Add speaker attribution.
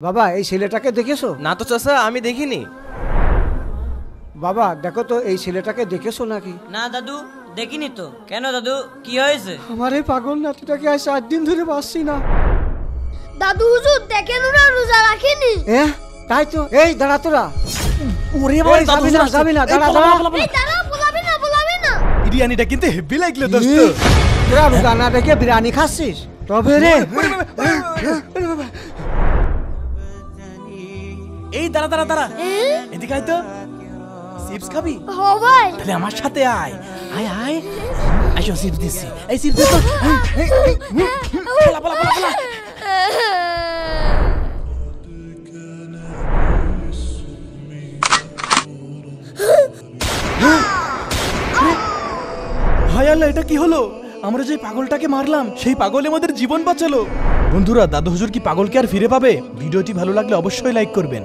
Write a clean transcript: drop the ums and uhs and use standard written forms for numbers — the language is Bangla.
Speaker 1: বাবা এই ছেলেটাকে দেখেছো?
Speaker 2: না তো চাচা, আমি দেখিনি।
Speaker 1: বাবা দেখো তো এই ছেলেটাকে দেখেছো নাকি?
Speaker 3: না দাদু, দেখিনি তো। কেন দাদু, কি হয়েছে?
Speaker 1: আমার এই পাগল নাতিটাকে আজ 4 দিন ধরে পাচ্ছি না।
Speaker 4: দাদু হুজুর দেখেন ওরা রোজা রাখেনি।
Speaker 1: তাই তো। এই দাঁড়া তোরা।
Speaker 2: ওরে
Speaker 1: এই, যাবি না দাঁড়া দাঁড়া।
Speaker 4: এই দাঁড়াও, বলাবি না।
Speaker 2: বিরিয়ানিটা কিন্তু হেভি লাগলো দোস্ত।
Speaker 1: তোরা রোজা না দেখে বিরিয়ানি খাচ্ছিস? তবে রে
Speaker 2: এই দাঁড়া দাঁড়া দাঁড়া, এদিকে আয় তো। চিপস খাবি?
Speaker 4: হ ভাই।
Speaker 2: তাহলে আমার সাথে আয়। আয় আয়, আইসো চিপস দিচ্ছি। এই চিপস দে তো। পালা পালা পালা পালা। হায় আল্লাহ, এটা কি হলো? আমরা যে পাগলটাকে মারলাম সেই পাগল আমাদের জীবন বাঁচালো। বন্ধুরা, দাদু হুজুর কি পাগলকে আর ফিরে পাবে? ভিডিওটি ভালো লাগলে অবশ্যই লাইক করবেন।